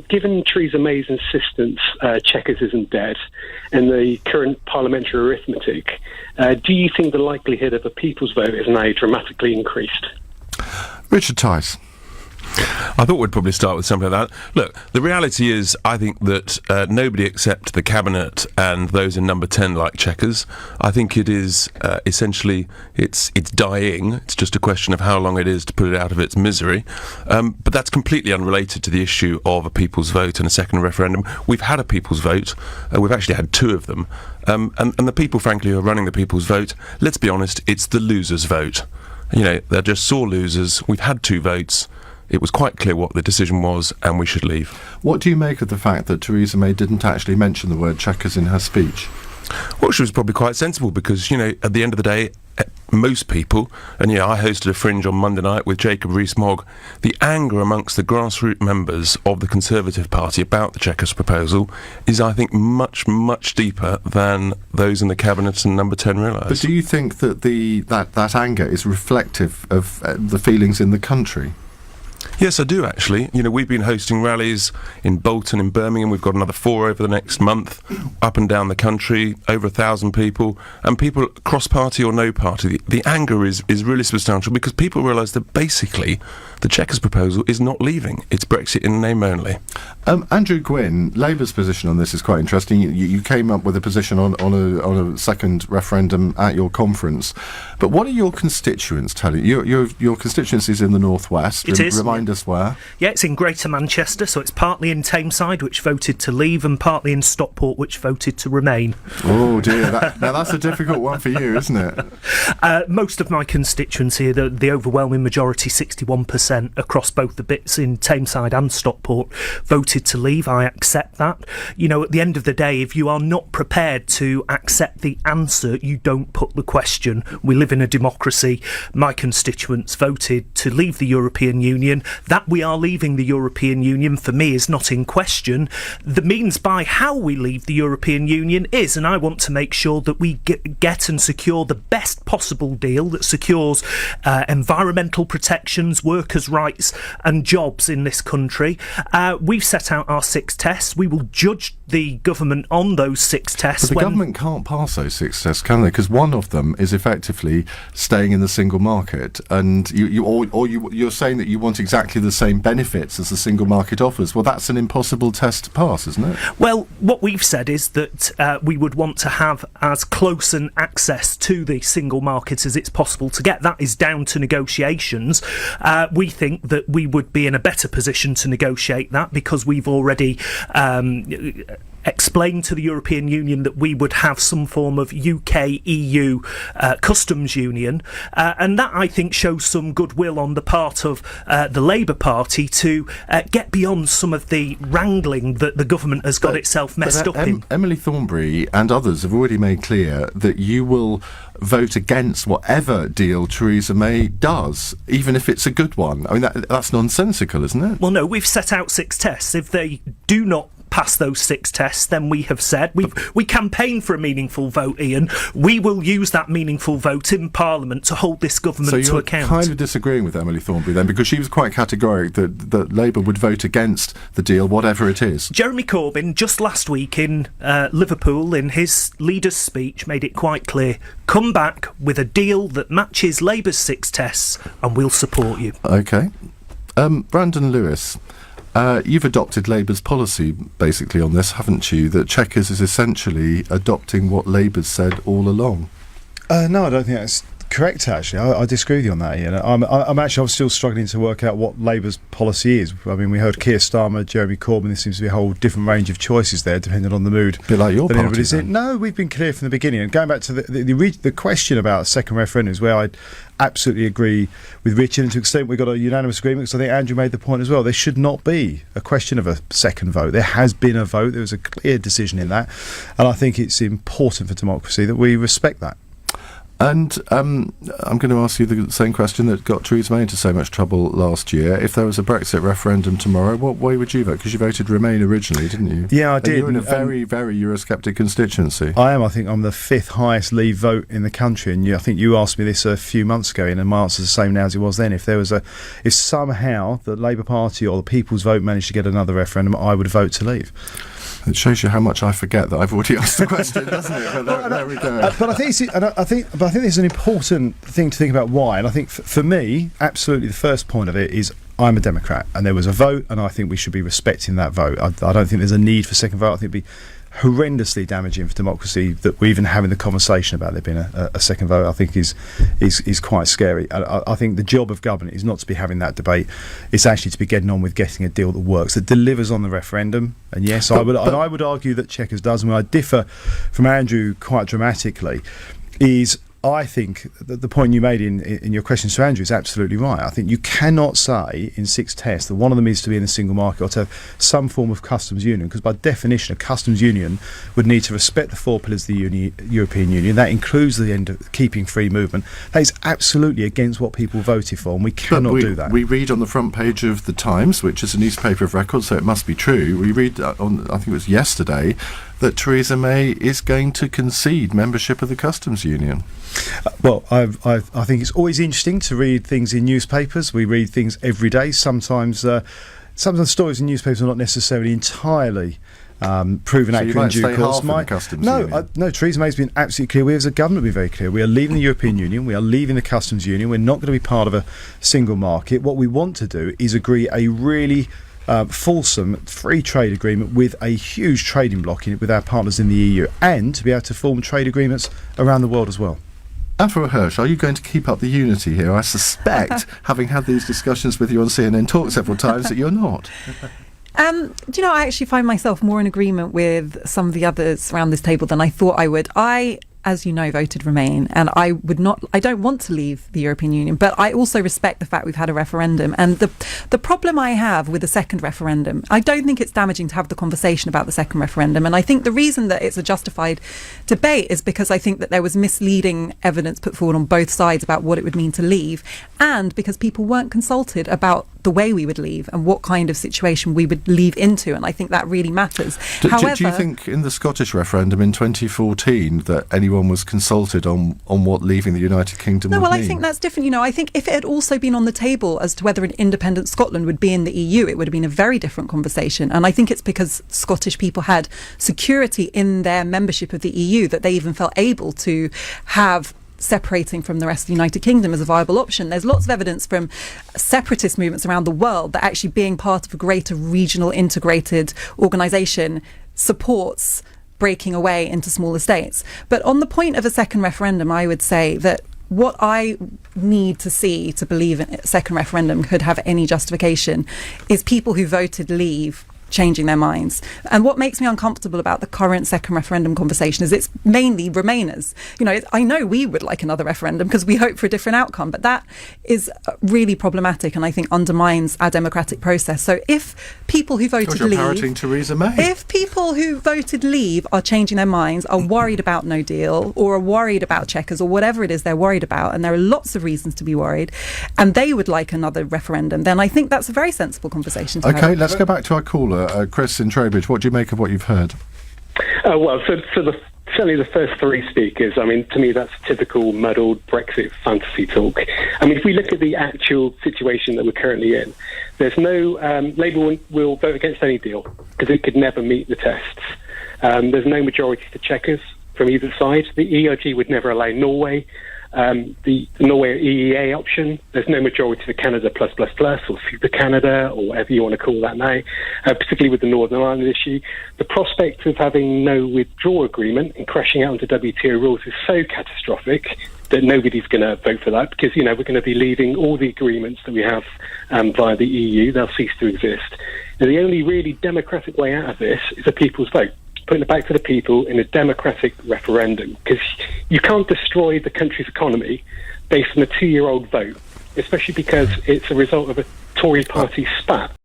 Given Theresa May's insistence Chequers isn't dead and the current parliamentary arithmetic, do you think the likelihood of a people's vote is now dramatically increased? Richard Tice. I thought we'd probably start with something like that. Look, the reality is, I think that nobody except the Cabinet and those in number 10 like Chequers. I think it is essentially, it's dying. It's just a question of how long it is to put it out of its misery. But that's completely unrelated to the issue of a people's vote and a second referendum. We've had a people's vote. We've actually had two of them. And the people, frankly, who are running the people's vote, let's be honest, it's the losers' vote. You know, they're just sore losers. We've had two votes. It was quite clear what the decision was, and we should leave. What do you make of the fact that Theresa May didn't actually mention the word Chequers in her speech? Well, she was probably quite sensible because, you know, at the end of the day, most people, and yeah, I hosted a fringe on Monday night with Jacob Rees-Mogg, the anger amongst the grassroots members of the Conservative Party about the Chequers proposal is, I think, much, much deeper than those in the Cabinet and number 10 realise. But do you think that that anger is reflective of the feelings in the country? Yes, I do, actually. You know, we've been hosting rallies in Bolton, in Birmingham. We've got another 4 over the next month, up and down the country, over 1,000 people. And people, cross-party or no party, the anger is really substantial because people realise that basically the Chequers proposal is not leaving. It's Brexit in name only. Andrew Gwynne, Labour's position on this is quite interesting. You came up with a position on a second referendum at your conference. But what are your constituents telling you? Your constituency is in the northwest. It is. Remind us where. Yeah, it's in Greater Manchester, so it's partly in Tameside, which voted to leave, and partly in Stockport, which voted to remain. Oh dear, now that's a difficult one for you, isn't it? Most of my constituency, the overwhelming majority, 61%, across both the bits in Tameside and Stockport, voted to leave. I accept that. You know, at the end of the day, if you are not prepared to accept the answer, you don't put the question. We live in a democracy. My constituents voted to leave the European Union. That we are leaving the European Union, for me, is not in question. The means by how we leave the European Union is, and I want to make sure that we get and secure the best possible deal that secures environmental protections, workers' rights and jobs in this country. We've set out our 6 tests. We will judge the government on those 6 tests. But the government can't pass those 6 tests, can they? Because one of them is effectively staying in the single market, and you're saying that you want exactly the same benefits as the single market offers. Well, that's an impossible test to pass, isn't it? Well, what we've said is that we would want to have as close an access to the single market as it's possible to get. That is down to negotiations. We think that we would be in a better position to negotiate that because we've already explained to the European Union that we would have some form of UK-EU customs union, and that, I think, shows some goodwill on the part of the Labour Party to get beyond some of the wrangling that the government has got itself messed up in. Emily Thornberry and others have already made clear that you will vote against whatever deal Theresa May does, even if it's a good one. I mean, that's nonsensical, isn't it? Well, no, we've set out 6 tests. If they do not pass those 6 tests, then we have said we campaign for a meaningful vote, Ian. We will use that meaningful vote in Parliament to hold this government to account. So you're kind of disagreeing with Emily Thornberry then, because she was quite categorical that Labour would vote against the deal, whatever it is. Jeremy Corbyn, just last week in Liverpool, in his leader's speech, made it quite clear: come back with a deal that matches Labour's 6 tests and we'll support you. OK. Brandon Lewis, you've adopted Labour's policy, basically, on this, haven't you? That Chequers is essentially adopting what Labour's said all along. No, I don't think that's correct, actually. I disagree with you on that, Ian. I'm still struggling to work out what Labour's policy is. I mean, we heard Keir Starmer, Jeremy Corbyn. There seems to be a whole different range of choices there, depending on the mood. A bit like your party. No, we've been clear from the beginning. And going back to the question about a second referendum, is where I absolutely agree with Richard, and to an extent we've got a unanimous agreement, because I think Andrew made the point as well. There should not be a question of a second vote. There has been a vote. There was a clear decision in that, and I think it's important for democracy that we respect that. And I'm going to ask you the same question that got Theresa May into so much trouble last year. If there was a Brexit referendum tomorrow, what way would you vote? Because you voted Remain originally, didn't you? Yeah, I did. You're in a very, very Eurosceptic constituency. I am. I think I'm the 5th highest Leave vote in the country, and I think you asked me this a few months ago, and my answer's the same now as it was then. If somehow the Labour Party or the People's Vote managed to get another referendum, I would vote to leave. It shows you how much I forget that I've already asked the question, doesn't it? There we go. But I think there's an important thing to think about why. And I think for me, absolutely, the first point of it is I'm a Democrat, and there was a vote, and I think we should be respecting that vote. I don't think there's a need for a second vote. I think it'd be horrendously damaging for democracy that we're even having the conversation about there being a second vote. I think is quite scary. I think the job of government is not to be having that debate. It's actually to be getting on with getting a deal that works, that delivers on the referendum. And yes, I would argue that Chequers does. And where I differ from Andrew quite dramatically is, I think that the point you made in your question to Andrew is absolutely right. I think you cannot say in 6 tests that one of them is to be in a single market or to have some form of customs union, because by definition a customs union would need to respect the 4 pillars of the European Union. That includes the end of keeping free movement. That is absolutely against what people voted for, and we cannot do that. We read on the front page of The Times, which is a newspaper of record, so it must be true. We read on, I think it was yesterday, that Theresa May is going to concede membership of the customs union. Well, I think it's always interesting to read things in newspapers. We read things every day. Sometimes stories in newspapers are not necessarily entirely proven accurate in due course. No, Theresa May's been absolutely clear. We as a government have been very clear. We are leaving the European Union. We are leaving the customs union. We're not going to be part of a single market. What we want to do is agree a really fulsome free trade agreement with a huge trading bloc in it with our partners in the EU, and to be able to form trade agreements around the world as well. Afua Hirsch, are you going to keep up the unity here? I suspect, having had these discussions with you on CNN Talk several times, that you're not. Do you know, I actually find myself more in agreement with some of the others around this table than I thought I would. I, as you know, voted Remain, and I don't want to leave the European Union, but I also respect the fact we've had a referendum. And the problem I have with the second referendum, I don't think it's damaging to have the conversation about the second referendum. And I think the reason that it's a justified debate is because I think that there was misleading evidence put forward on both sides about what it would mean to leave, and because people weren't consulted about the way we would leave and what kind of situation we would leave into, and I think that really matters. However, do you think in the Scottish referendum in 2014 that anyone was consulted on what leaving the United Kingdom would mean? I think that's different. You know, I think if it had also been on the table as to whether an independent Scotland would be in the EU, it would have been a very different conversation. And I think it's because Scottish people had security in their membership of the EU that they even felt able to have separating from the rest of the United Kingdom as a viable option. There's lots of evidence from separatist movements around the world that actually being part of a greater regional integrated organisation supports breaking away into smaller states. But on the point of a second referendum, I would say that what I need to see to believe a second referendum could have any justification is people who voted leave changing their minds. And what makes me uncomfortable about the current second referendum conversation is it's mainly Remainers. You know, I know we would like another referendum because we hope for a different outcome, but that is really problematic and I think undermines our democratic process. So if people who voted leave, parroting Theresa May. If people who voted leave are changing their minds, are worried about no deal, or are worried about Chequers, or whatever it is they're worried about, and there are lots of reasons to be worried, and they would like another referendum, then I think that's a very sensible conversation to have. Okay, let's go back to our caller. Chris in Trowbridge, what do you make of what you've heard? Certainly the first 3 speakers, I mean, to me that's typical muddled Brexit fantasy talk. I mean, if we look at the actual situation that we're currently in, there's no Labour will vote against any deal because it could never meet the tests. There's no majority for Chequers from either side. The ERG would never allow Norway. The Norway EEA option, there's no majority for Canada plus or Super Canada or whatever you want to call that now, particularly with the Northern Ireland issue. The prospect of having no withdrawal agreement and crashing out into WTO rules is so catastrophic that nobody's going to vote for that because, you know, we're going to be leaving all the agreements that we have via the EU. They'll cease to exist. And the only really democratic way out of this is a people's vote. Putting it back to the people in a democratic referendum, because you can't destroy the country's economy based on a 2-year-old vote, especially because it's a result of a Tory Party spat.